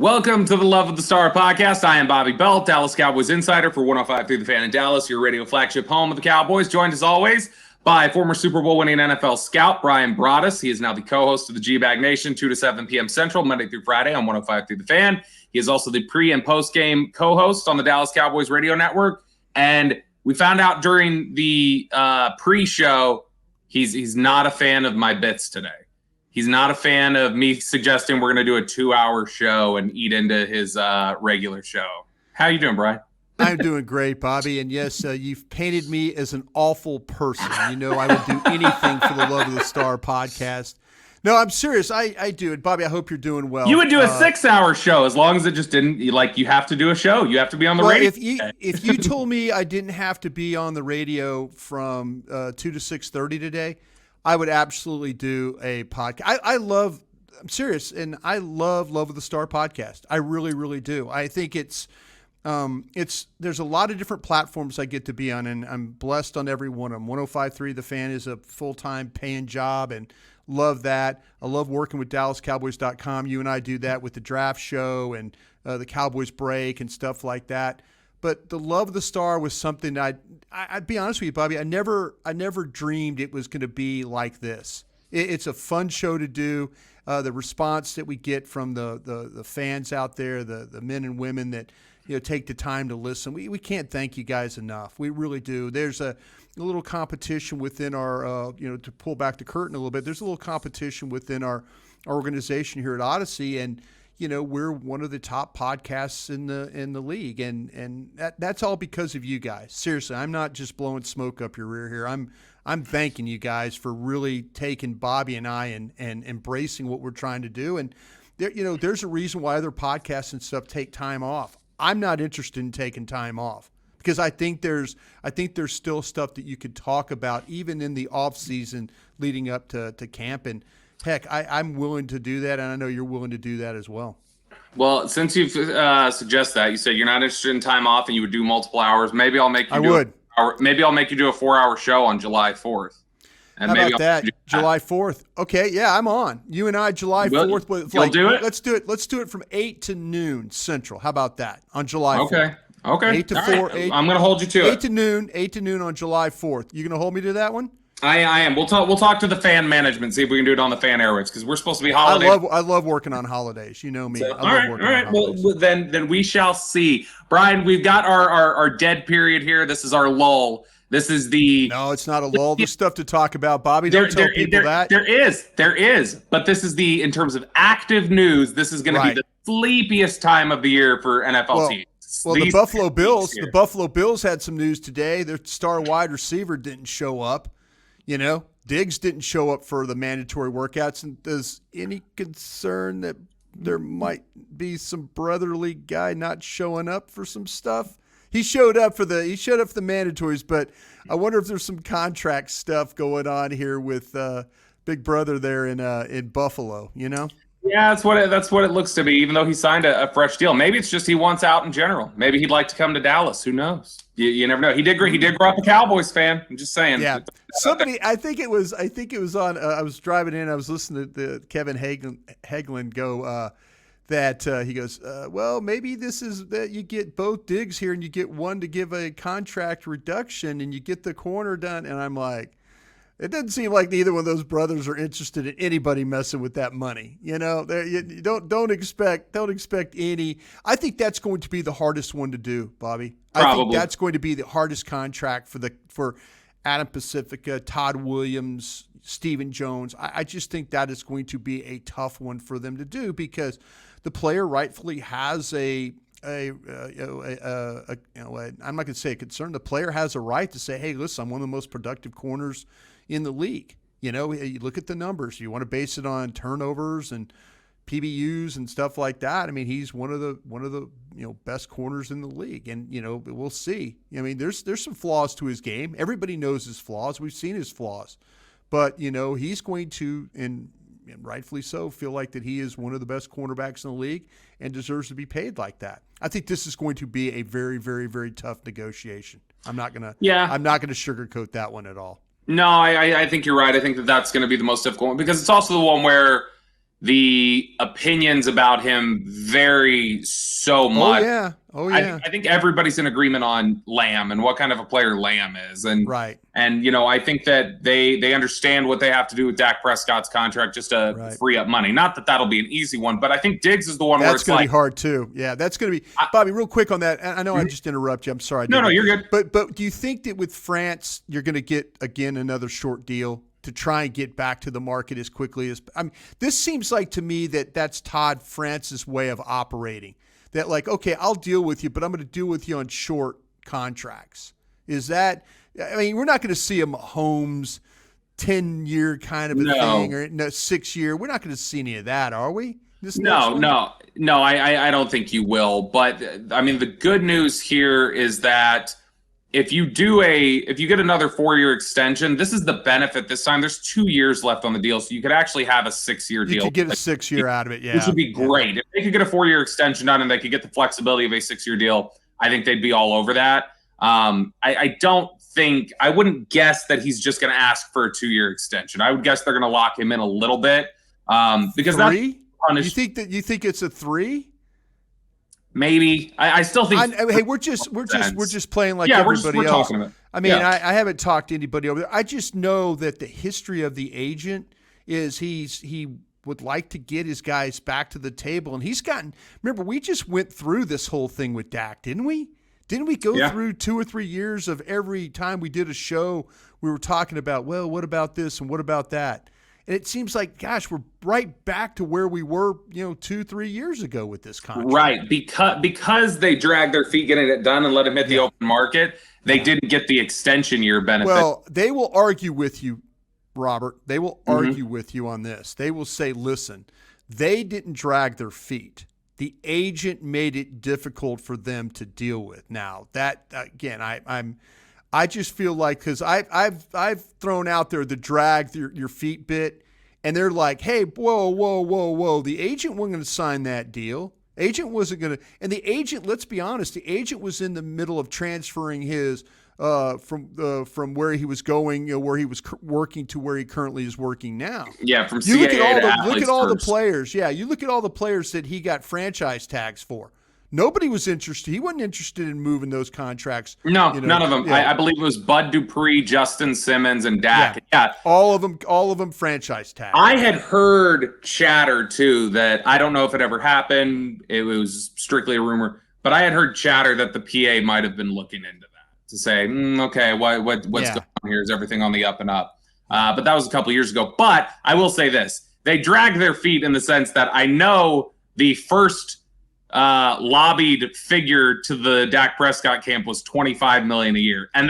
Welcome to the Love of the Star podcast. I am Bobby Belt, Dallas Cowboys insider for 105 through the Fan in Dallas, your radio flagship home of the Cowboys. Joined as always by former Super Bowl winning NFL scout Brian Broaddus. He is now the co-host of the G-Bag Nation, 2 to 7 p.m. Central, Monday through Friday on 105 through the Fan. He is also the pre- and post-game co-host on the Dallas Cowboys radio network. And we found out during the pre-show he's not a fan of my bits today. He's not a fan of me suggesting we're going to do a 2-hour show and eat into his regular show. How you doing, Brian? I'm doing great, Bobby. And yes, you've painted me as an awful person. You know, I would do anything for the Love of the Star podcast. No, I'm serious. I do it. Bobby, I hope you're doing well. You would do a 6-hour show as long as it just didn't, like, you have to do a show. You have to be on the radio. If you told me I didn't have to be on the radio from 2 to 6:30 today, I would absolutely do a podcast. I'm serious, and I love of the Star podcast. I really, really do. I think there's a lot of different platforms I get to be on, and I'm blessed on every one of them. 105.3 The Fan is a full-time paying job, and love that. I love working with DallasCowboys.com. You and I do that with the draft show and the Cowboys break and stuff like that. But the Love of the Star was something I'd be honest with you, Bobby. I never dreamed it was going to be like this. It's a fun show to do. The response that we get from the fans out there, the men and women that take the time to listen, we can't thank you guys enough. We really do. There's a little competition within our to pull back the curtain a little bit. There's a little competition within our organization here at Audacy, and we're one of the top podcasts in the league, and that's all because of you guys. Seriously, I'm not just blowing smoke up your rear here. I'm thanking you guys for really taking Bobby and I and embracing what we're trying to do. And there's a reason why other podcasts and stuff take time off. I'm not interested in taking time off because I think there's still stuff that you could talk about even in the off season leading up to camp. And heck, I'm willing to do that, and I know you're willing to do that as well. Well, since you've suggested that, you said you're not interested in time off and you would do multiple hours. Maybe I'll make you do a 4-hour show on July 4th. And how about that? July 4th. Okay, yeah, I'm on. You and I, July 4th. You'll do it? Let's do it. Let's do it from 8 to noon Central. How about that on July 4th? Okay. 8 to 4. Right. I'm going to hold you to it. 8 to noon on July 4th. You going to hold me to that one? I am. We'll talk to the fan management, see if we can do it on the fan airwaves, because we're supposed to be holiday. I love working on holidays. You know me. All right. Well, then we shall see. Brian, we've got our dead period here. This is our lull. This is No, it's not a lull. There's stuff to talk about, Bobby. Don't tell people that. There is. But this is in terms of active news, this is going to be the sleepiest time of the year for NFL teams. Well, the Buffalo Bills had some news today. Their star wide receiver didn't show up. Diggs didn't show up for the mandatory workouts. And does any concern that there might be some brotherly guy not showing up for some stuff? He showed up for the mandatories, but I wonder if there's some contract stuff going on here with Big Brother there in Buffalo. Yeah, that's what it looks to be. Even though he signed a fresh deal, maybe it's just he wants out in general. Maybe he'd like to come to Dallas. Who knows? You never know. He did grow up a Cowboys fan. I'm just saying. Yeah. I think it was on. I was driving in. I was listening to Kevin Hagelin go. That he goes, well, maybe this is that you get both Diggs here and you get one to give a contract reduction and you get the corner done. And I'm like, it doesn't seem like neither one of those brothers are interested in anybody messing with that money. You don't expect any. I think that's going to be the hardest one to do, Bobby. Probably. I think that's going to be the hardest contract for Adam Pacifica, Todd Williams, Stephen Jones. I just think that is going to be a tough one for them to do because the player rightfully has I'm not going to say a concern. The player has a right to say, hey, listen, I'm one of the most productive corners in the league. You look at the numbers. You want to base it on turnovers and PBUs and stuff like that. I mean, he's one of the best corners in the league, and we'll see. I mean, there's some flaws to his game. Everybody knows his flaws. We've seen his flaws, but he's going to and rightfully so feel like that he is one of the best cornerbacks in the league and deserves to be paid like that. I think this is going to be a very, very, very tough negotiation. I'm not gonna sugarcoat that one at all. No, I think you're right. I think that's going to be the most difficult one because it's also the one where the opinions about him vary so much. Oh yeah. I think everybody's in agreement on Lamb and what kind of a player Lamb is, and right. And I think that they understand what they have to do with Dak Prescott's contract just to free up money. Not that that'll be an easy one, but I think Diggs is the one where it's going to be hard too. Yeah, that's going to be Bobby. Real quick on that. I know I just interrupt you. I'm sorry. No, you're good. But do you think that with France, you're going to get again another short deal to try and get back to the market as quickly as? I mean, this seems like to me that's Todd France's way of operating. That like, okay, I'll deal with you, but I'm going to deal with you on short contracts. Is that? I mean, we're not going to see a Mahomes 10-year kind of a thing or 6-year. We're not going to see any of that, are we? No. I don't think you will. But I mean, the good news here is that if you get another 4-year extension, this is the benefit this time. There's 2 years left on the deal, so you could actually have a 6-year deal. You could get a 6-year out of it, yeah. Which would be great. If they could get a 4-year extension done and they could get the flexibility of a 6-year deal, I think they'd be all over that. I wouldn't guess that he's just going to ask for a 2-year extension. I would guess they're going to lock him in a little bit because 3? You think it's a 3? Maybe. I still think. Hey, we're just playing like everybody else. I mean, I haven't talked to anybody over there. I just know that the history of the agent is he would like to get his guys back to the table, and he's gotten. Remember, we just went through this whole thing with Dak, didn't we? Didn't we go through 2 or 3 years of every time we did a show, we were talking about, well, what about this and what about that? And it seems like, gosh, we're right back to where we were, 2-3 years ago with this contract. Right, because they dragged their feet getting it done and let him hit the open market, they didn't get the extension year benefit. Well, they will argue with you, Robert. They will argue with you on this. They will say, listen, they didn't drag their feet. The agent made it difficult for them to deal with. Now that again, I just feel like because I've thrown out there the drag your feet bit, and they're like, hey, whoa, the agent wasn't going to sign that deal. Agent wasn't going to, and the agent, let's be honest, the agent was in the middle of transferring his from where he was going, where he was working to where he currently is working now. Yeah, from CAA look at all the players. Yeah, you look at all the players that he got franchise tags for. Nobody was interested. He wasn't interested in moving those contracts. No, none of them. Yeah. I believe it was Bud Dupree, Justin Simmons, and Dak. Yeah, all of them franchise tags. I had heard chatter too that I don't know if it ever happened. It was strictly a rumor, but I had heard chatter that the PA might have been looking into that to say, okay, what's going on here? Is everything on the up and up? But that was a couple years ago. But I will say this: they dragged their feet in the sense that I know the first lobbied figure to the Dak Prescott camp was $25 million a year, and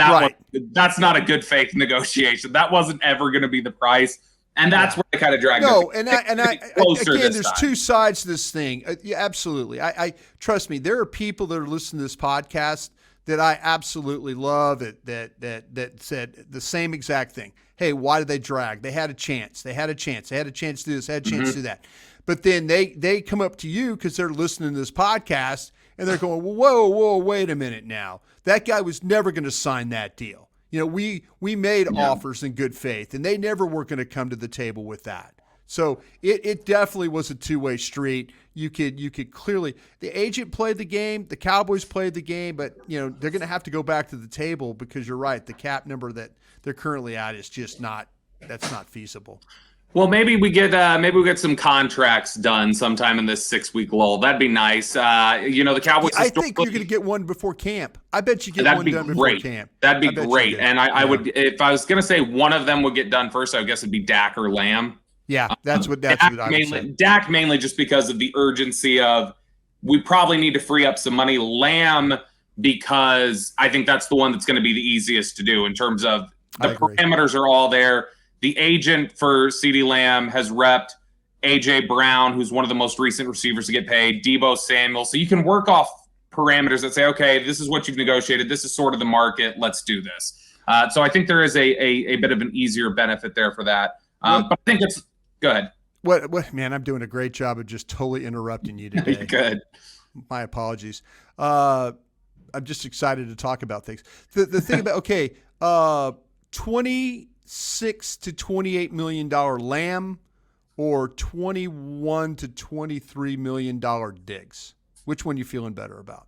that's not a good faith negotiation. That wasn't ever going to be the price, and that's where they kind of dragged. No, and I again, there's two sides to this thing. Yeah, absolutely. I trust me. There are people that are listening to this podcast that I absolutely love that said the same exact thing. Hey, why did they drag? They had a chance. They had a chance to do this. They had a chance to do that. But then they come up to you because they're listening to this podcast and they're going, whoa, wait a minute now. That guy was never going to sign that deal. We made offers in good faith, and they never were going to come to the table with that. So it definitely was a two-way street. You could clearly – the agent played the game, the Cowboys played the game, but they're going to have to go back to the table because you're right. The cap number that they're currently at is just not – that's not feasible. Well, maybe we get some contracts done sometime in this 6-week lull. That'd be nice. The Cowboys. I think you're going to get one before camp. I bet you get one done before camp. That'd be great. And I would, if I was going to say one of them would get done first, I guess it'd be Dak or Lamb. Yeah, that's what I would say. Dak mainly just because of the urgency of we probably need to free up some money. Lamb because I think that's the one that's going to be the easiest to do in terms of the parameters are all there. The agent for CeeDee Lamb has repped A.J. Brown, who's one of the most recent receivers to get paid, Deebo Samuel. So you can work off parameters that say, okay, this is what you've negotiated. This is sort of the market. Let's do this. So I think there is a bit of an easier benefit there for that. But I think it's – go ahead. What man, I'm doing a great job of just totally interrupting you today. Good. My apologies. I'm just excited to talk about things. The thing about, $26 to $28 million Lamb or $21 to $23 million Diggs? Which one you feeling better about?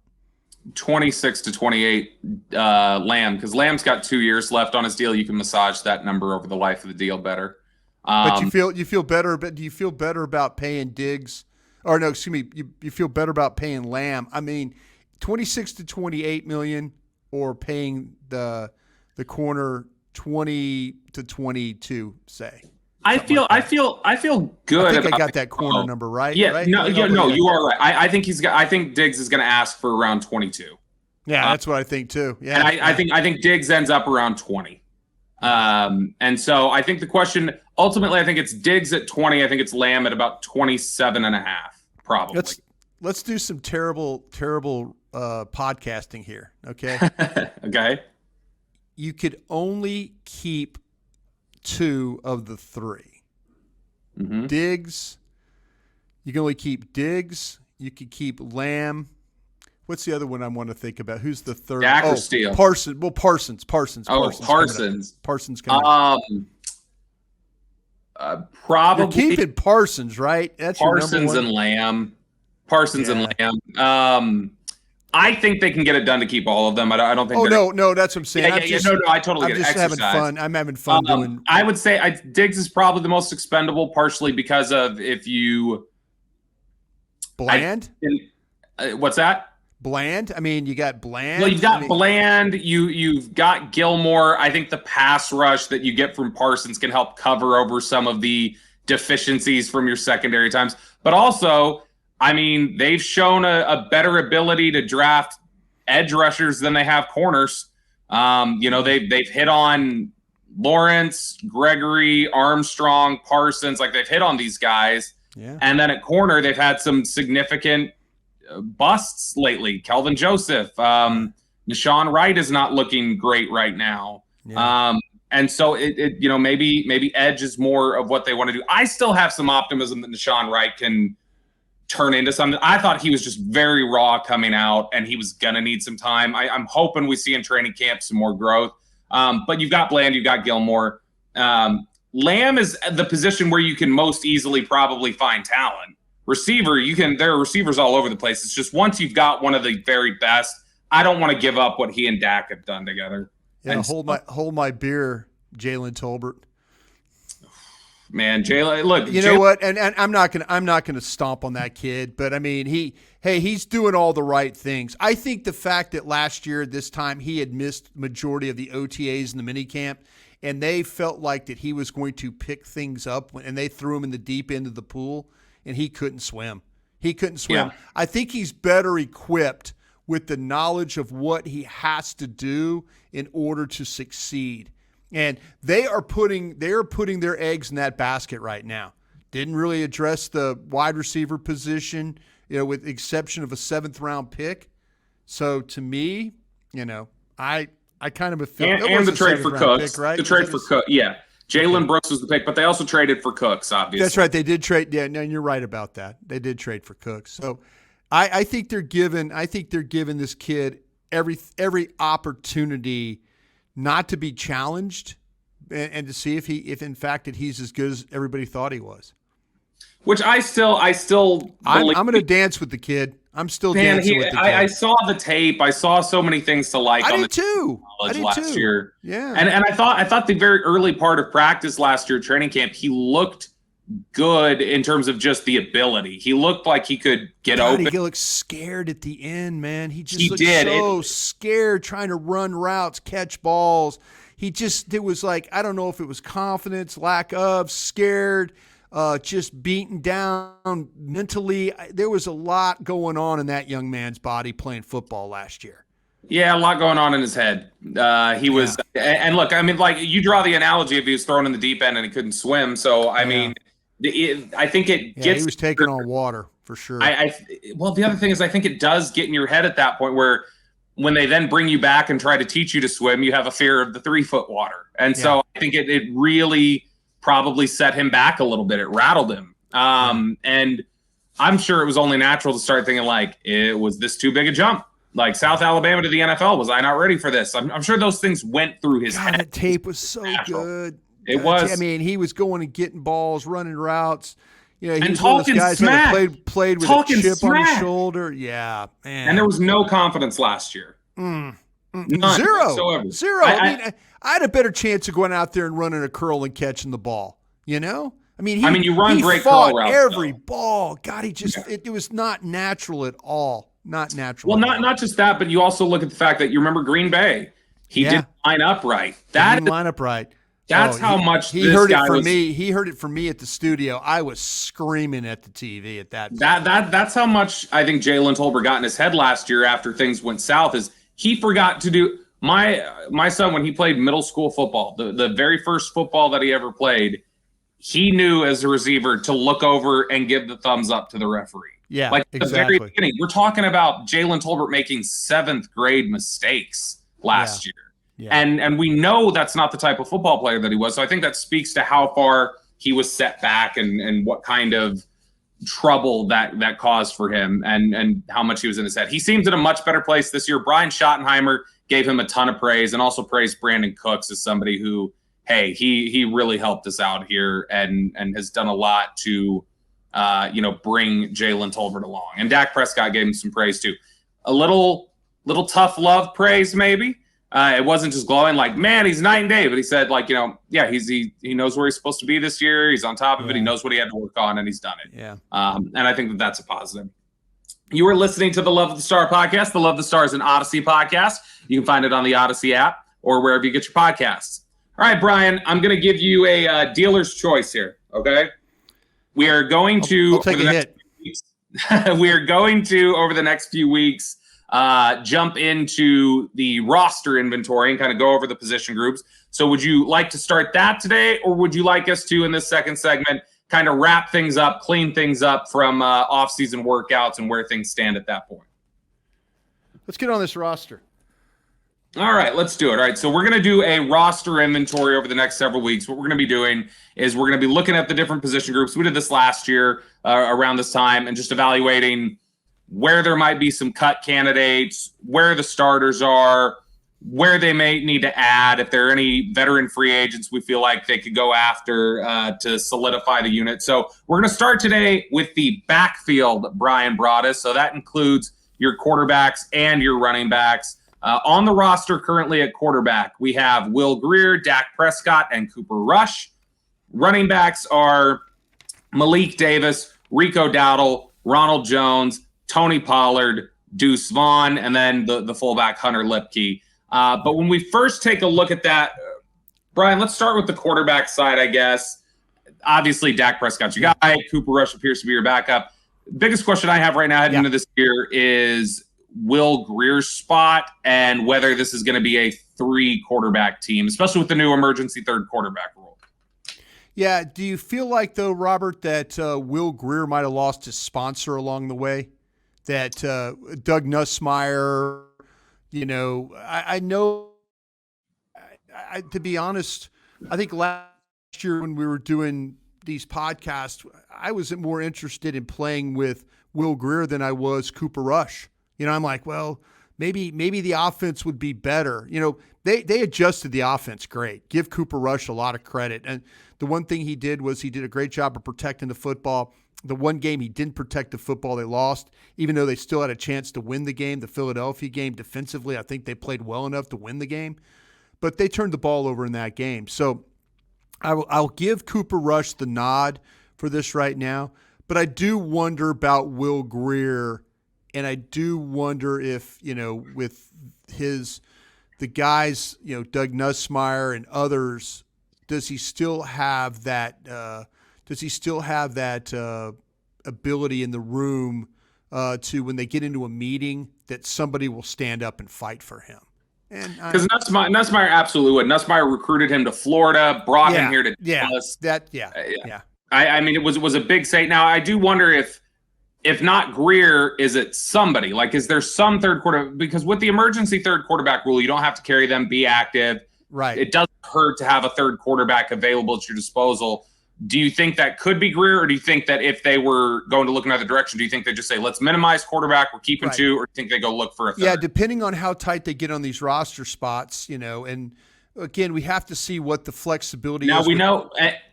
26 to 28 Lamb, because Lamb's got 2 years left on his deal. You can massage that number over the life of the deal better. But you feel better. But do you feel better about paying Diggs? Or no, excuse me. You feel better about paying Lamb? I mean, 26 to 28 million, or paying the corner 20 to 22. Say. I feel good. I think I got that corner number right. Yeah, right? no, you are right. I think Diggs is going to ask for around 22. Yeah, that's what I think too. Yeah, and I think Diggs ends up around 20. And so I think the question ultimately, I think it's Diggs at 20. I think it's Lamb at about 27 and a half, probably. Let's do some terrible podcasting here. Okay. Okay. You could only keep 2 of the 3. Mm-hmm. Diggs. You can only keep Diggs. You could keep Lamb. What's the other one I want to think about? Who's the third? Dak or Steele? Parsons. Well, Parsons. Parsons. Parsons coming up. Probably. You're keeping Parsons, right? That's Parsons and Lamb. And Lamb. I think they can get it done to keep all of them. I don't think. No, that's what I'm saying. I totally get it. I'm just having fun. I'm having fun doing. I would say Diggs is probably the most expendable, partially because of if you. Bland. What's that? Bland. I mean, you got Bland. Well, you've got Bland. You've got Gilmore. I think the pass rush that you get from Parsons can help cover over some of the deficiencies from your secondary times. But also, I mean, they've shown a better ability to draft edge rushers than they have corners. They've hit on Lawrence, Gregory, Armstrong, Parsons. Like, they've hit on these guys. Yeah. And then at corner, they've had some significant busts lately. Kelvin Joseph, Deshaun Wright is not looking great right now. Yeah. And so maybe edge is more of what they want to do. I still have some optimism that Deshaun Wright can turn into something. I thought he was just very raw coming out, and he was gonna need some time. I'm hoping we see in training camp some more growth. But you've got Bland, you've got Gilmore. Lamb is the position where you can most easily probably find talent. Receiver, there are receivers all over the place. It's just once you've got one of the very best, I don't want to give up what he and Dak have done together. Yeah, hold my beer, Jalen Tolbert. Man, Jalen, look. You know what? And I'm not gonna stomp on that kid, but I mean, he's doing all the right things. I think the fact that last year this time he had missed majority of the OTAs and the minicamp, and they felt like that he was going to pick things up, and they threw him in the deep end of the pool, and he couldn't swim. Yeah. I think he's better equipped with the knowledge of what he has to do in order to succeed. And they are putting their eggs in that basket right now. Didn't really address the wide receiver position, with the exception of a 7th round pick. So to me, I kind of a feel and the trade for Cooks, pick, right? The trade for Cooks, yeah. Jalen Brooks was the pick, but they also traded for Cooks, obviously. That's right. They did trade. Yeah, no, you're right about that. They did trade for Cooks. So I think they're giving this kid every opportunity not to be challenged, and to see if in fact that he's as good as everybody thought he was. Which I'm going to dance with the kid. I'm still dancing with the kid. I saw the tape. I saw so many things to like. I did too. Last year. Yeah. And I thought the very early part of practice last year, training camp, he looked good in terms of just the ability. He looked like he could get open. He looked scared at the end, man. He looked scared trying to run routes, catch balls. It was like, I don't know if it was confidence, lack of, scared, just beaten down mentally. There was a lot going on in that young man's body playing football last year. Yeah, a lot going on in his head. He was, and look, I mean, like you draw the analogy if he was thrown in the deep end and he couldn't swim. So, I mean, I think it gets. He was taking on water for sure. Well, the other thing is, I think it does get in your head at that point where when they then bring you back and try to teach you to swim, you have a fear of the 3-foot water. And so I think it really probably set him back a little bit. It rattled him. And I'm sure it was only natural to start thinking like, was this too big a jump? Like South Alabama to the NFL, was I not ready for this? I'm sure those things went through his head. That tape was so good. It was. I mean, he was going and getting balls, running routes. You know, he and was one of talking those guys smack. that played with Talking a chip on his smack. shoulder. Yeah, man. And there was no confidence last year. None whatsoever. Zero. I mean, I had a better chance of going out there and running a curl and catching the ball. You know? I mean, you run great fought curl routes, every though. ball. God, he just it was not natural at all. Not natural. Well, not just that, but you also look at the fact that you remember Green Bay. He didn't line up right. Didn't line up right. That's how much he this heard guy it from was, me. He heard it from me at the studio. I was screaming at the TV at that. That's how much I think Jalen Tolbert got in his head last year after things went south. Is he forgot to do my son when he played middle school football, the very first football that he ever played. He knew as a receiver to look over and give the thumbs up to the referee. Yeah, like exactly. The very beginning. We're talking about Jalen Tolbert making 7th grade mistakes last year. Yeah. And we know that's not the type of football player that he was. So I think that speaks to how far he was set back and what kind of trouble that caused for him and how much he was in his head. He seems in a much better place this year. Brian Schottenheimer gave him a ton of praise and also praised Brandon Cooks as somebody who, hey, he really helped us out here and has done a lot to bring Jalen Tolbert along. And Dak Prescott gave him some praise too. A little tough love praise maybe. It wasn't just glowing like, man, he's night and day. But he said, he knows where he's supposed to be this year. He's on top of it. He knows what he had to work on, and he's done it. Yeah. And I think that's a positive. You are listening to the Love of the Star podcast. The Love of the Star is an Audacy podcast. You can find it on the Audacy app or wherever you get your podcasts. All right, Brian, I'm going to give you a dealer's choice here, okay? We are going to – I'll take a hit. We are going to, over the next few weeks – jump into the roster inventory and kind of go over the position groups. So would you like to start that today, or would you like us to, in this second segment, kind of wrap things up, clean things up from off-season workouts and where things stand at that point? Let's get on this roster. All right, let's do it. All right, so we're going to do a roster inventory over the next several weeks. What we're going to be doing is we're going to be looking at the different position groups. We did this last year around this time and just evaluating where there might be some cut candidates, where the starters are, where they may need to add, if there are any veteran free agents we feel like they could go after to solidify the unit. So we're going to start today with the backfield, Brian brought us. So that includes your quarterbacks and your running backs. On the roster currently at quarterback, we have Will Grier, Dak Prescott, and Cooper Rush. Running backs are Malik Davis, Rico Dowdle, Ronald Jones, Tony Pollard, Deuce Vaughn, and then the fullback Hunter Lipke. But when we first take a look at that, Brian, let's start with the quarterback side, I guess. Obviously, Dak Prescott's your guy. Cooper Rush appears to be your backup. Biggest question I have right now heading into this year is Will Grier's spot and whether this is going to be a 3-quarterback team, especially with the new emergency 3rd quarterback rule. Yeah. Do you feel like, though, Robert, that Will Grier might have lost his sponsor along the way? That Doug Nussmeier, I know, to be honest, I think last year when we were doing these podcasts, I was more interested in playing with Will Grier than I was Cooper Rush. I'm like, well, maybe the offense would be better. They adjusted the offense great. Give Cooper Rush a lot of credit. And the one thing he did was he did a great job of protecting the football. The one game he didn't protect the football, they lost, even though they still had a chance to win the game. The Philadelphia game, defensively, I think they played well enough to win the game. But they turned the ball over in that game. So I'll give Cooper Rush the nod for this right now. But I do wonder about Will Grier, and I do wonder if, with the guys, Doug Nussmeier and others, does he still have that ability in the room to, when they get into a meeting, that somebody will stand up and fight for him? Because Nussmeier absolutely would. Nussmeier recruited him to Florida, brought him here to Dallas. I mean, it was a big say. Now, I do wonder if not Grier, is it somebody? Like, is there some 3rd quarter? Because with the emergency 3rd quarterback rule, you don't have to carry them, be active. Right. It doesn't hurt to have a 3rd quarterback available at your disposal. Do you think that could be Grier, or do you think that if they were going to look in another direction, do you think they just say, let's minimize quarterback, we're keeping 2, or do you think they go look for a 3rd? Yeah, depending on how tight they get on these roster spots, and again, we have to see what the flexibility Now is. we know,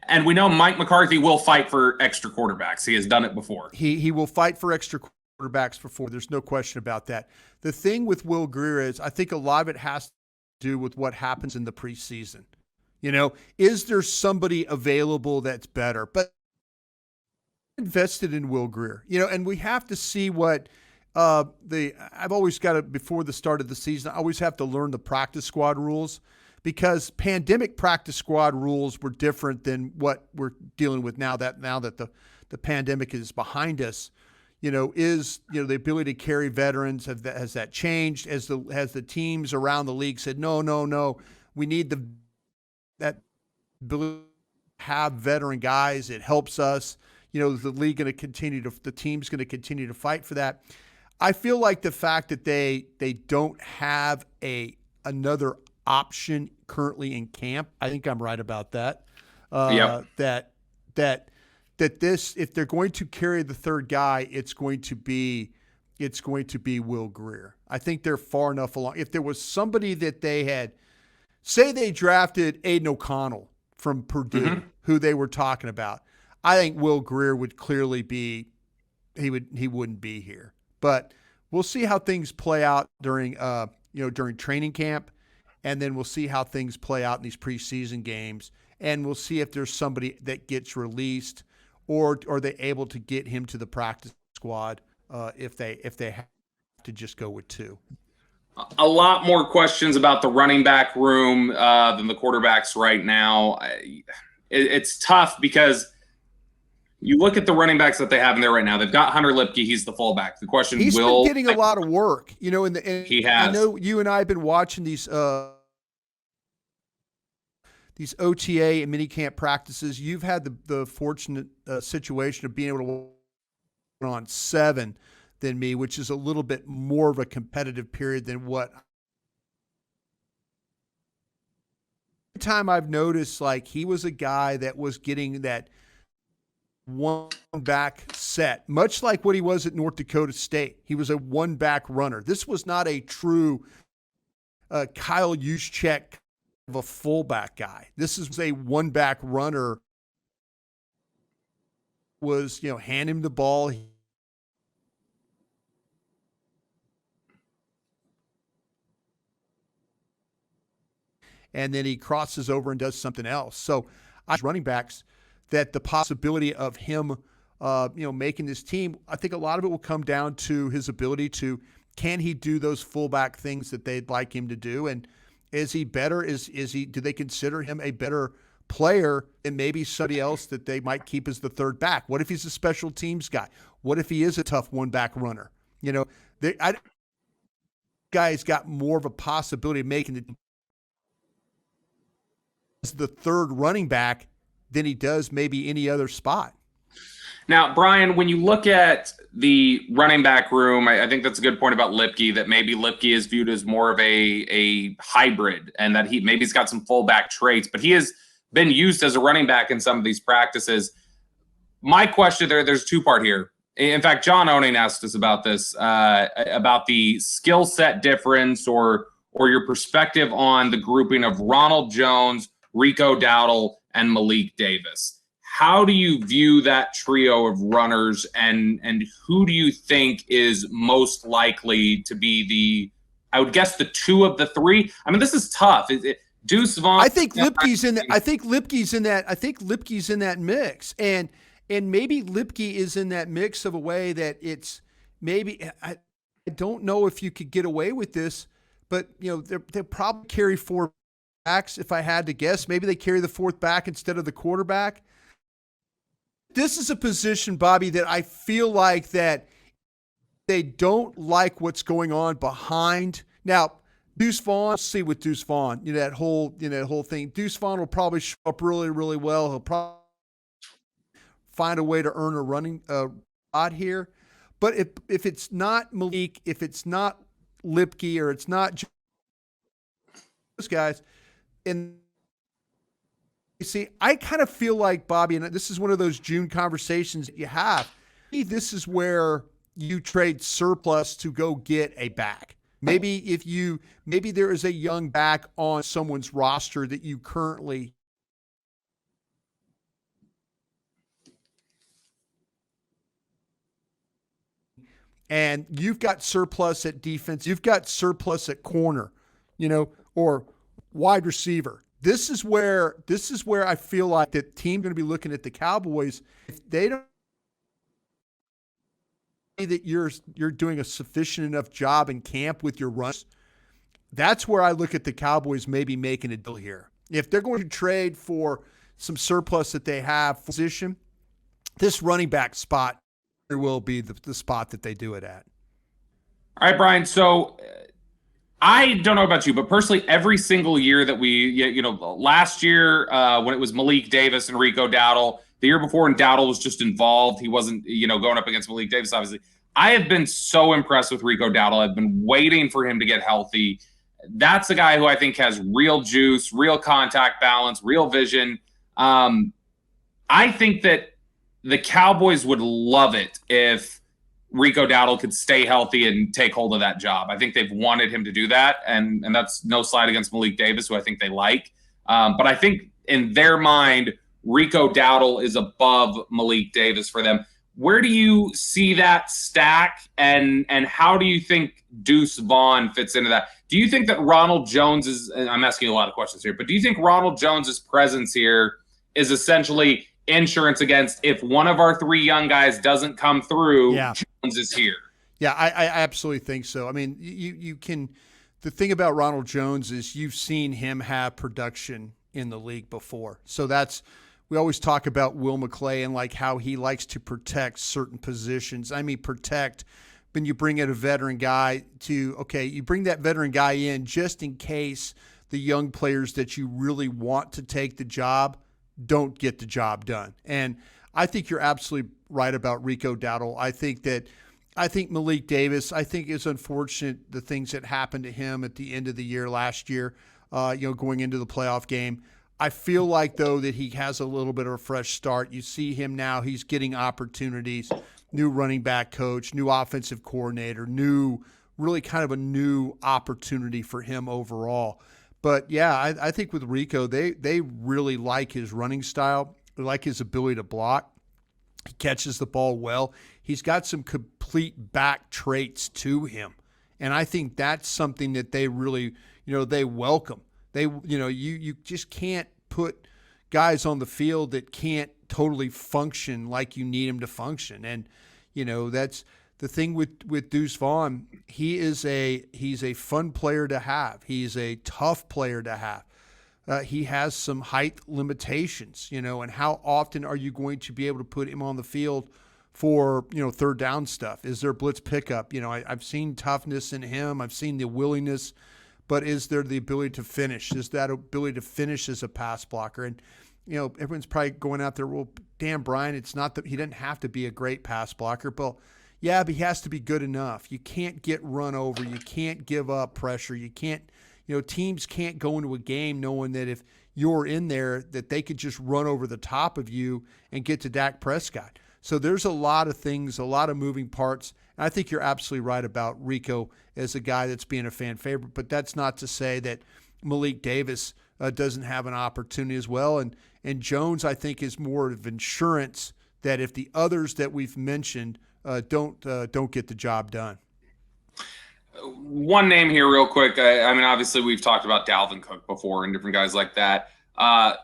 and we know Mike McCarthy will fight for extra quarterbacks. He has done it before. He will fight for extra quarterbacks before. There's no question about that. The thing with Will Grier is I think a lot of it has to do with what happens in the preseason. Is there somebody available that's better? But invested in Will Grier, and we have to see what I've always got to, before the start of the season, I always have to learn the practice squad rules, because pandemic practice squad rules were different than what we're dealing with now that the pandemic is behind us. Is the ability to carry veterans, has that changed? Has the teams around the league said no, we need that ability to have veteran guys. It helps us. Is the league going to continue the team's going to continue to fight for that? I feel like the fact that they don't have another option currently in camp, I think I'm right about that. Yep. That this, if they're going to carry the third guy, it's going to be Will Grier. I think they're far enough along. If there was somebody that they had, say they drafted Aiden O'Connell from Purdue, who they were talking about, I think Will Grier would clearly be, he wouldn't be here. But we'll see how things play out during training camp, and then we'll see how things play out in these preseason games, and we'll see if there's somebody that gets released, or are they able to get him to the practice squad if they have to just go with two. A lot more questions about the running back room than the quarterbacks right now. It's tough because you look at the running backs that they have in there right now. They've got Hunter Lipke. He's the fullback. The question he's been getting a lot of work, he has. I know you and I have been watching these OTA and minicamp practices. You've had the fortunate situation of being able to work on 7 than me, which is a little bit more of a competitive period than what. Every time I've noticed, like, he was a guy that was getting that one back set, much like what he was at North Dakota State. He was a one back runner. This was not a true Kyle Juszczyk of a fullback guy. This is a one back runner. Was, hand him the ball. And then he crosses over and does something else. So running backs, that the possibility of him, making this team, I think a lot of it will come down to his ability to, can he do those fullback things that they'd like him to do? And is he better? Do they consider him a better player than maybe somebody else that they might keep as the third back? What if he's a special teams guy? What if he is a tough one back runner? Guy's got more of a possibility of making the third running back than he does maybe any other spot. Now, Brian, when you look at the running back room, I think that's a good point about Lipke, that maybe Lipke is viewed as more of a hybrid, and that maybe he's got some fullback traits, but he has been used as a running back in some of these practices. My question there's a two-part here. In fact, John Oning asked us about this, about the skill set difference or your perspective on the grouping of Ronald Jones, Rico Dowdle, and Malik Davis. How do you view that trio of runners, and who do you think is most likely to be I would guess the 2 of the 3? I mean, this is tough. Deuce Vaughn. I think Lipke's in that. I think Lipke's in that mix, and maybe Lipke is in that mix of a way that it's maybe. I don't know if you could get away with this, but they'll probably carry 4 backs. If I had to guess, maybe they carry the 4th back instead of the quarterback. This is a position, Bobby, that I feel like that they don't like what's going on behind. Now, Deuce Vaughn, let's see with Deuce Vaughn, that whole thing. Deuce Vaughn will probably show up really, really well. He'll probably find a way to earn a running spot here. But if it's not Malik, if it's not Lipke, or it's not those guys, and you see, I kind of feel like, Bobby, and this is one of those June conversations that you have. This is where you trade surplus to go get a back. Maybe there is a young back on someone's roster that you currently and you've got surplus at defense, you've got surplus at corner, or wide receiver. This is where I feel like the team going to be looking at the Cowboys. If they don't see that you're doing a sufficient enough job in camp with your runs, that's where I look at the Cowboys maybe making a deal here. If they're going to trade for some surplus that they have position, this running back spot will be the spot that they do it at. All right, Brian. So I don't know about you, but personally, every single year that last year when it was Malik Davis and Rico Dowdle, the year before when Dowdle was just involved, he wasn't, going up against Malik Davis, obviously. I have been so impressed with Rico Dowdle. I've been waiting for him to get healthy. That's a guy who I think has real juice, real contact balance, real vision. I think that the Cowboys would love it if Rico Dowdle could stay healthy and take hold of that job. I think they've wanted him to do that, and that's no slight against Malik Davis, who I think they like. But I think in their mind, Rico Dowdle is above Malik Davis for them. Where do you see that stack, and how do you think Deuce Vaughn fits into that? Do you think that Ronald Jones is, and I'm asking you a lot of questions here, but do you think Ronald Jones's presence here is essentially insurance against if one of our three young guys doesn't come through, Jones is here? Yeah, I absolutely think so. I mean, you can – the thing about Ronald Jones is you've seen him have production in the league before. So we always talk about Will McClay and like how he likes to protect certain positions. I mean, protect when you bring in a veteran guy you bring that veteran guy in just in case the young players that you really want to take the job don't get the job done. And I think you're absolutely right about Rico Dowdle. I think Malik Davis, I think it's unfortunate the things that happened to him at the end of the year last year, going into the playoff game. I feel like, though, that he has a little bit of a fresh start. You see him now, he's getting opportunities, new running back coach, new offensive coordinator, really kind of a new opportunity for him overall. But, yeah, I think with Rico, they really like his running style. They like his ability to block. He catches the ball well. He's got some complete back traits to him. And I think that's something that they really, they welcome. You just can't put guys on the field that can't totally function like you need them to function. And, that's the thing with Deuce Vaughn. He's a fun player to have. He's a tough player to have. He has some height limitations, and how often are you going to be able to put him on the field for, third down stuff? Is there blitz pickup? I've seen toughness in him. I've seen the willingness, but is there the ability to finish? Is that ability to finish as a pass blocker? And, everyone's probably going out there, well, damn, Brian, it's not that he didn't have to be a great pass blocker, but yeah, but he has to be good enough. You can't get run over. You can't give up pressure. You can't, teams can't go into a game knowing that if you're in there, that they could just run over the top of you and get to Dak Prescott. So there's a lot of things, a lot of moving parts. And I think you're absolutely right about Rico as a guy that's being a fan favorite, but that's not to say that Malik Davis doesn't have an opportunity as well. And Jones, I think, is more of insurance that if the others that we've mentioned don't get the job done. One name here real quick. I mean, obviously we've talked about Dalvin Cook before and different guys like that.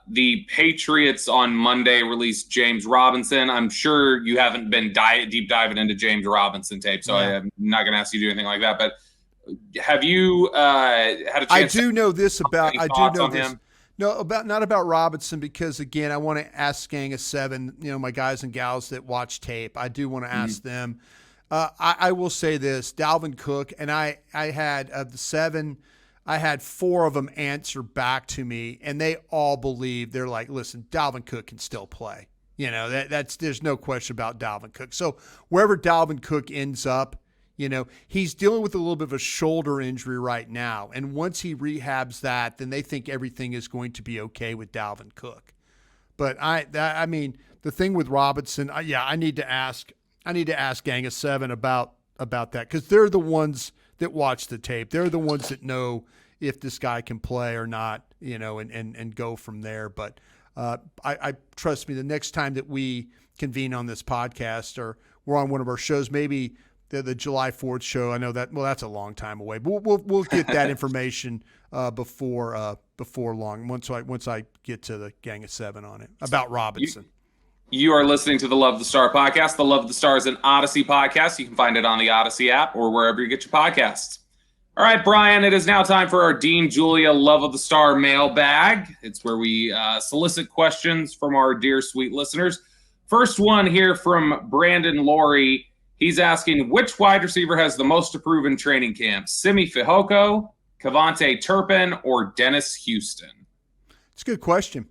The Patriots on Monday released James Robinson. I'm sure you haven't been deep diving into James Robinson tape, so yeah. I'm not going to ask you to do anything like that. But have you had a chance? I do know this. No, not about Robinson, because again, I want to ask Gang of Seven, my guys and gals that watch tape. I do want to ask them. I will say this: Dalvin Cook, and I had of the 7. I had 4 of them answer back to me, and they all believe, they're like, listen, Dalvin Cook can still play. There's no question about Dalvin Cook. So wherever Dalvin Cook ends up, he's dealing with a little bit of a shoulder injury right now. And once he rehabs that, then they think everything is going to be okay with Dalvin Cook. But I mean, the thing with Robinson, I need to ask Gang of Seven about that, because they're the ones that watch the tape. They're the ones that know if this guy can play or not, and go from there. But I trust me, the next time that we convene on this podcast or we're on one of our shows, maybe the July 4th show. I know that, well, that's a long time away, but we'll get that information before long. Once I get to the Gang of Seven on it about Robinson. You are listening to the Love the Star podcast. The Love the Star is an Audacy podcast. You can find it on the Audacy app or wherever you get your podcasts. All right, Brian, it is now time for our Dean Julia Love of the Star mailbag. It's where we solicit questions from our dear, sweet listeners. First one here from Brandon Laurie. He's asking, which wide receiver has the most to prove in training camp? Simi Fehoko, Kavontae Turpin, or Dennis Houston? It's a good question.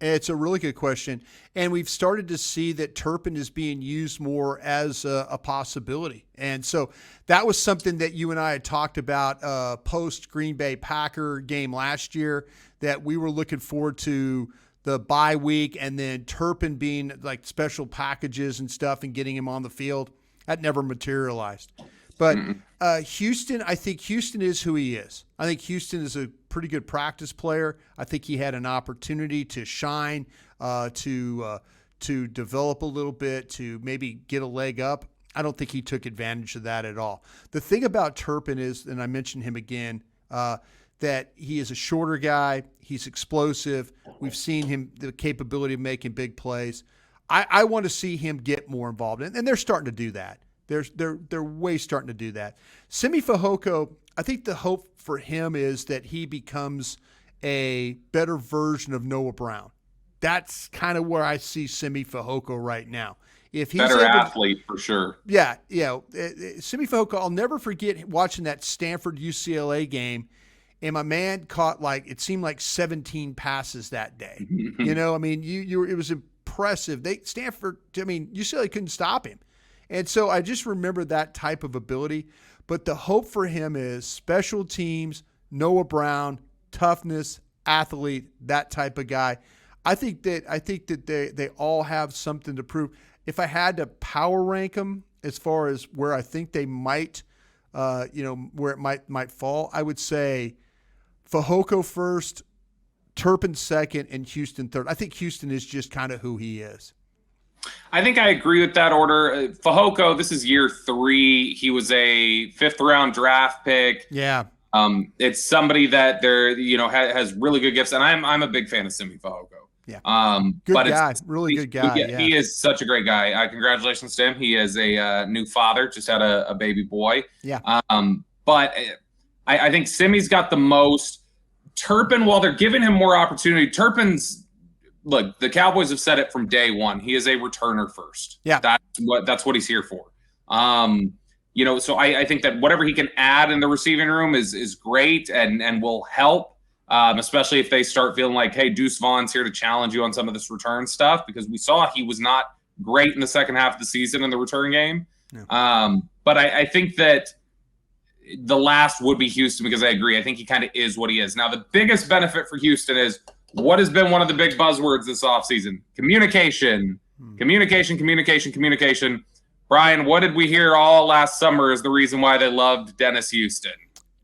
It's a really good question. And we've started to see that Turpin is being used more as a possibility. And so that was something that you and I had talked about post Green Bay Packer game last year, that we were looking forward to the bye week and then Turpin being like special packages and stuff and getting him on the field. That never materialized. But Houston, I think Houston is who he is. I think Houston is a pretty good practice player. I think he had an opportunity to shine, to develop a little bit, to maybe get a leg up. I don't think he took advantage of that at all. The thing about Turpin is, and I mentioned him again, that he is a shorter guy. He's explosive. We've seen him, the capability of making big plays. I want to see him get more involved, and they're starting to do that. They're way starting to do that. Simi Fehoko, I think the hope for him is that he becomes a better version of Noah Brown. That's kind of where I see Simi Fehoko right now. If he's better athlete for sure. Yeah. Simi Fehoko, I'll never forget watching that Stanford UCLA game, and my man caught it seemed like 17 passes that day. I mean, it was impressive. UCLA couldn't stop him. And so I just remember that type of ability. But the hope for him is special teams, Noah Brown, toughness, athlete, that type of guy. I think that they all have something to prove. If I had to power rank them as far as where I think they might, where it might fall, I would say Fehoko first, Turpin second, and Houston third. I think Houston is just kind of who he is. I think I agree with that order. Fehoko, this is year 3. He was a 5th-round draft pick. Yeah. It's somebody that has really good gifts, and I'm a big fan of Simi Fehoko. Yeah. Good guy, really good guy. He is such a great guy. Congratulations to him. He is a new father, just had a baby boy. Yeah. But I think Simi's got the most. Turpin, while they're giving him more opportunity, look, the Cowboys have said it from day one. He is a returner first. Yeah. That's what he's here for. So I think that whatever he can add in the receiving room is great and will help, especially if they start feeling like, hey, Deuce Vaughn's here to challenge you on some of this return stuff, because we saw he was not great in the second half of the season in the return game. Yeah. But I think that the last would be Houston, because I agree. I think he kind of is what he is. Now, the biggest benefit for Houston is what has been one of the big buzzwords this offseason: communication. Communication. Brian, what did we hear all last summer is the reason why they loved Dennis Houston?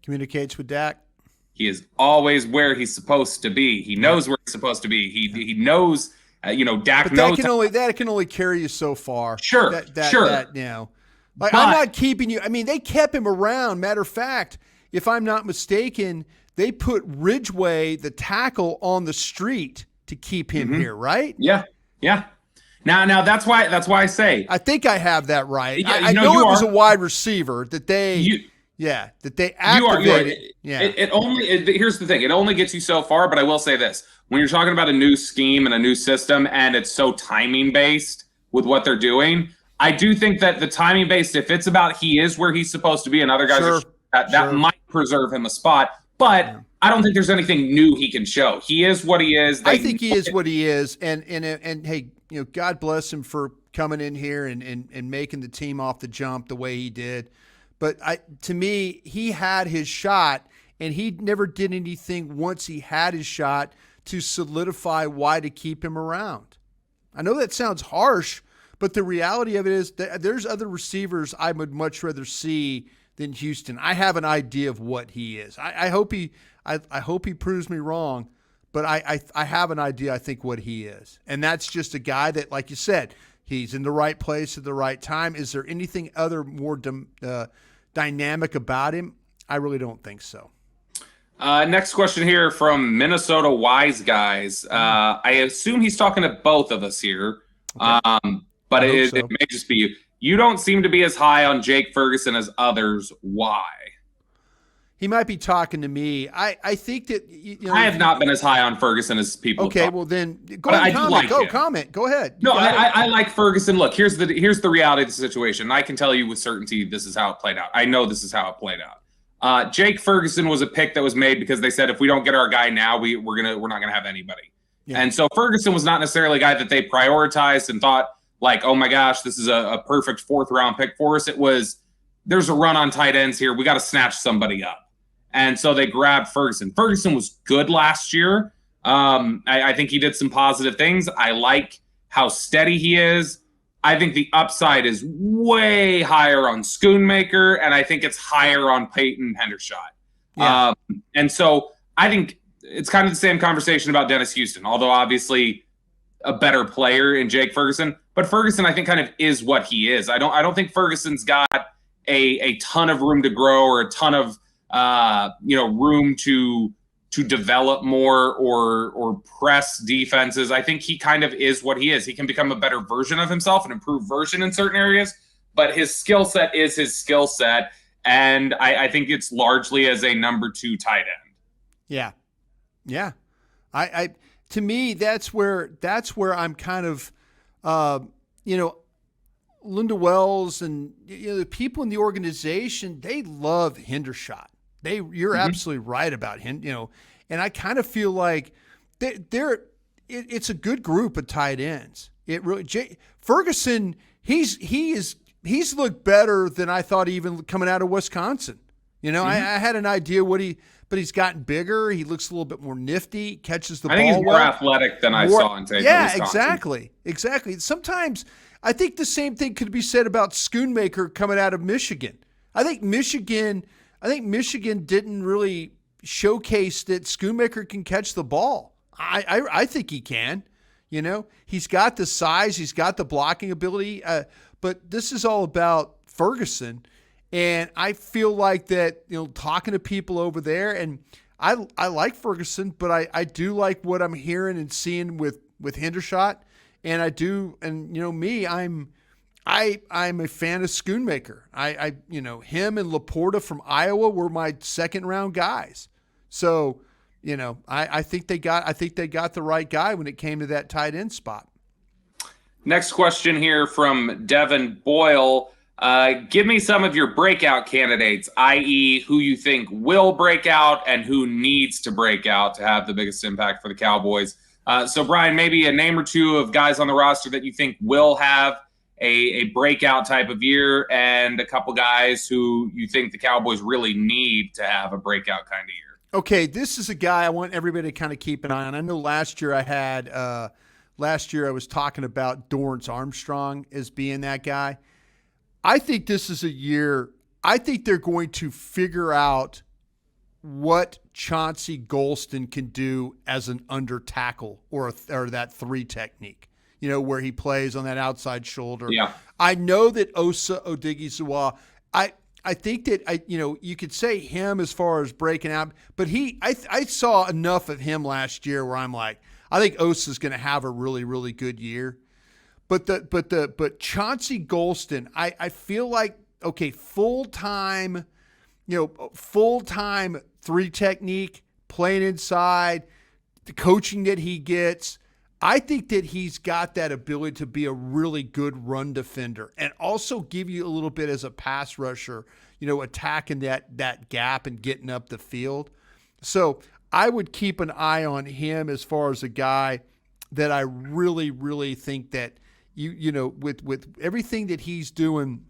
Communicates with Dak. He is always where he's supposed to be. He knows where he's supposed to be. He knows, Dak but knows. That can only carry you so far. Sure. I'm not keeping you. I mean, they kept him around. Matter of fact, if I'm not mistaken, they put Ridgeway, the tackle, on the street to keep him here, right? Yeah. Now that's why I say. I think I have that right. Yeah, I know it was a wide receiver that they activated. Here's the thing. It only gets you so far, but I will say this. When you're talking about a new scheme and a new system, and it's so timing based with what they're doing, I do think that the timing based, if it's about he is where he's supposed to be and other guys that might preserve him a spot. But I don't think there's anything new he can show. He is what he is. I think he is what he is. And hey, God bless him for coming in here and making the team off the jump the way he did. But to me, he had his shot, and he never did anything once he had his shot to solidify why to keep him around. I know that sounds harsh, but the reality of it is that there's other receivers I would much rather see than Houston. I have an idea of what he is. I hope he proves me wrong, but I have an idea, I think, what he is. And that's just a guy that, like you said, he's in the right place at the right time. Is there anything more dynamic about him? I really don't think so. Next question here from Minnesota Wise Guys. I assume he's talking to both of us here, Okay. but it may just be you. You don't seem to be as high on Jake Ferguson as others. Why? He might be talking to me. I think that I have not been as high on Ferguson as people. Okay, well then go ahead and comment. Comment. Go ahead. No, I like Ferguson. Look, here's the reality of the situation. I can tell you with certainty this is how it played out. I know this is how it played out. Jake Ferguson was a pick that was made because they said if we don't get our guy now, we're not gonna have anybody. Yeah. And so Ferguson was not necessarily a guy that they prioritized and thought like, oh my gosh, this is a perfect fourth round pick for us. It was there's a run on tight ends here. We got to snatch somebody up. And so they grabbed Ferguson. Ferguson was good last year. I think he did some positive things. I like how steady he is. I think the upside is way higher on Schoonmaker, and I think it's higher on Peyton Hendershot. Yeah. And so I think it's kind of the same conversation about Dennis Houston, although obviously a better player in Jake Ferguson. But Ferguson, I think, kind of is what he is. I don't think Ferguson's got a ton of room to grow or a ton of room to develop more or press defenses. I think he kind of is what he is. He can become a better version of himself, an improved version in certain areas, but his skill set is his skill set. And I think it's largely as a number 2 tight end. Yeah. Yeah. To me, that's where I'm kind of, Linda Wells and the people in the organization, they love Hendershot. You're absolutely right about him, and I kind of feel like it's a good group of tight ends. It really, Ferguson, he's looked better than I thought even coming out of Wisconsin. I had an idea but he's gotten bigger. He looks a little bit more nifty, catches the ball well. I think he's more athletic than I saw in tape. Yeah, exactly. Sometimes I think the same thing could be said about Schoonmaker coming out of Michigan. I think Michigan didn't really showcase that Schoonmaker can catch the ball. I think he can. He's got the size, he's got the blocking ability, but this is all about Ferguson. And I feel like that, talking to people over there, and I like Ferguson, but I do like what I'm hearing and seeing with Hendershot. And I do, and me, I'm a fan of Schoonmaker. Him and Laporta from Iowa were my second round guys. So, I think they got the right guy when it came to that tight end spot. Next question here from Devin Boyle. Give me some of your breakout candidates, i.e. who you think will break out and who needs to break out to have the biggest impact for the Cowboys. So, Brian, maybe a name or two of guys on the roster that you think will have a breakout type of year, and a couple guys who you think the Cowboys really need to have a breakout kind of year. Okay, this is a guy I want everybody to kind of keep an eye on. I know last year I was talking about Dorrance Armstrong as being that guy. I think this is a year, I think they're going to figure out what Chauncey Golston can do as an under tackle or that 3 technique, where he plays on that outside shoulder. Yeah. I know that Osa Odighizuwa, I think that you could say him as far as breaking out, but I saw enough of him last year where I'm like, I think Osa's going to have a really, really good year. But Chauncey Golston, I feel like, okay, full-time 3 technique, playing inside, the coaching that he gets, I think that he's got that ability to be a really good run defender and also give you a little bit as a pass rusher, attacking that gap and getting up the field. So I would keep an eye on him as far as a guy that I really, really think that with everything that he's doing,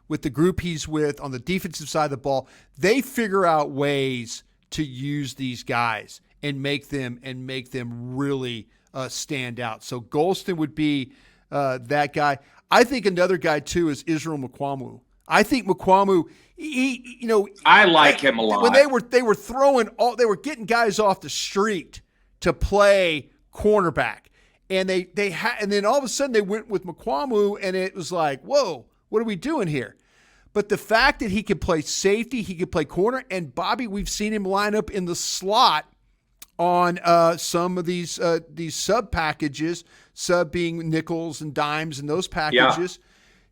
with the group he's with on the defensive side of the ball, they figure out ways to use these guys and make them really stand out. So Golston would be that guy. I think another guy too is Israel Mukuamu. I think Mukuamu, I like him a lot. When they were getting guys off the street to play cornerback, and and then all of a sudden they went with Mukuamu, and it was like, whoa, what are we doing here? But the fact that he could play safety, he could play corner, and Bobby, we've seen him line up in the slot on some of these sub packages, sub being nickels and dimes and those packages.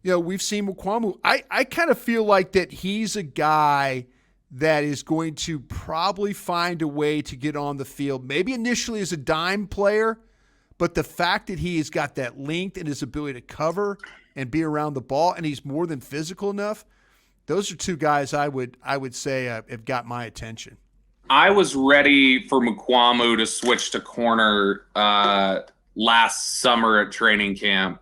Yeah. We've seen Mukuamu. I kind of feel like that he's a guy that is going to probably find a way to get on the field, maybe initially as a dime player, but the fact that he has got that length and his ability to cover and be around the ball, and he's more than physical enough, those are two guys I would say have got my attention. I was ready for Mukuamu to switch to corner last summer at training camp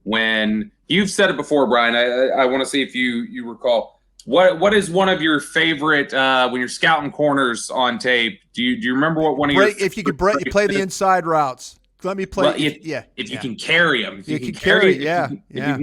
when you've said it before, Brian. I want to see if you recall. What is one of your favorite when you're scouting corners on tape? Do you remember what one of your if you could play the inside routes? Let me play. Well, if you can carry him, if you can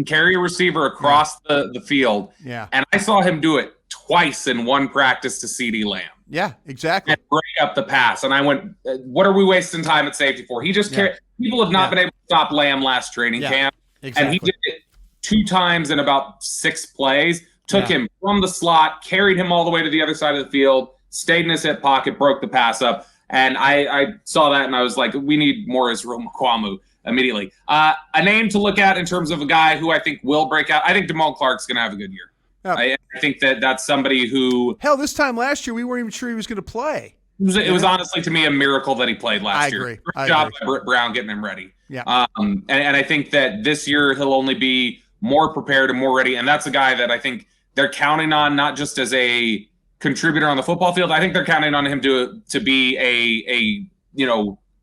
carry a receiver across the field. Yeah. And I saw him do it twice in one practice to CeeDee Lamb. Yeah, exactly. And break up the pass. And I went, what are we wasting time at safety for? He just carried. People have not been able to stop Lamb last training camp. Exactly. And he did it 2 times in about 6 plays. Took him from the slot, carried him all the way to the other side of the field, stayed in his hip pocket, broke the pass up. And I saw that, and I was like, we need more Israel Mukuamu immediately. A name to look at in terms of a guy who I think will break out. I think Damone Clark's going to have a good year. Oh. I think that's somebody who – hell, this time last year, we weren't even sure he was going to play. It was honestly, to me, a miracle that he played last year. Great job by Britt Brown getting him ready. Yeah. And I think that this year he'll only be more prepared and more ready. And that's a guy that I think they're counting on not just as a contributor on the football field. I think they're counting on him to be a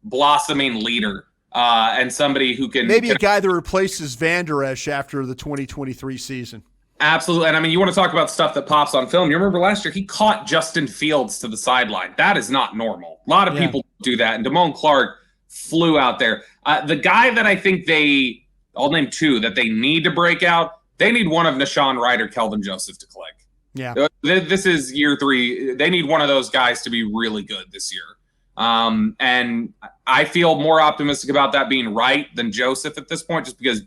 blossoming leader and somebody who can – maybe a guy that replaces Van Der Esch after the 2023 season. Absolutely. And I mean, you want to talk about stuff that pops on film. You remember last year, he caught Justin Fields to the sideline. That is not normal. A lot of people do that. And Damone Clark flew out there. The guy that I think I'll name 2 that they need to break out. They need one of Nashawn Wright or Kelvin Joseph to click. Yeah. This is year 3. They need one of those guys to be really good this year. And I feel more optimistic about that being Wright than Joseph at this point, just because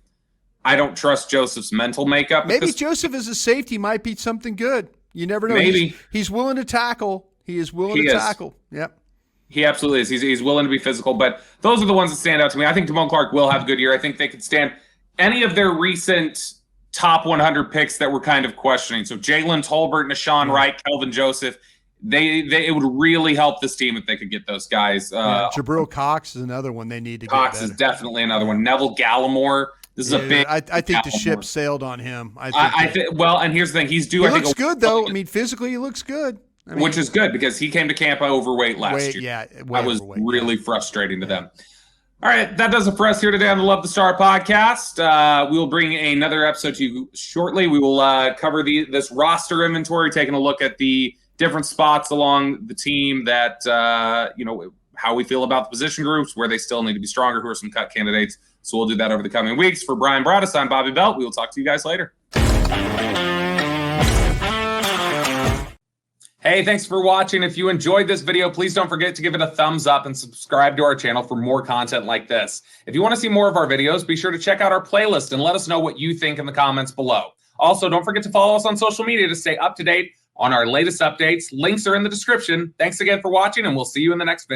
I don't trust Joseph's mental makeup. Maybe Joseph as a safety might be something good. You never know. Maybe. He's willing to tackle. He is willing to tackle. Yep. He absolutely is. He's willing to be physical. But those are the ones that stand out to me. I think Damone Clark will have a good year. I think they could stand any of their recent top 100 picks that we're kind of questioning. So Jalen Tolbert, Nashawn Wright, Kelvin Joseph, it would really help this team if they could get those guys. Jabril Cox is another one they need to get Cox better. Is definitely another one. Neville Gallimore. This is a big. I think the ship sailed on him. I think. Well, and here's the thing: he's due. He looks good though. I mean, physically, he looks good. Which is good because he came to camp overweight last year. Yeah, that was really frustrating to them. All right, that does it for us here today on the Love the Star podcast. We will bring another episode to you shortly. We will cover this roster inventory, taking a look at the different spots along the team that how we feel about the position groups, where they still need to be stronger, who are some cut candidates. So we'll do that over the coming weeks. For Brian Broaddus, I'm Bobby Belt. We will talk to you guys later. Hey, thanks for watching. If you enjoyed this video, please don't forget to give it a thumbs up and subscribe to our channel for more content like this. If you want to see more of our videos, be sure to check out our playlist and let us know what you think in the comments below. Also, don't forget to follow us on social media to stay up to date on our latest updates. Links are in the description. Thanks again for watching, and we'll see you in the next video.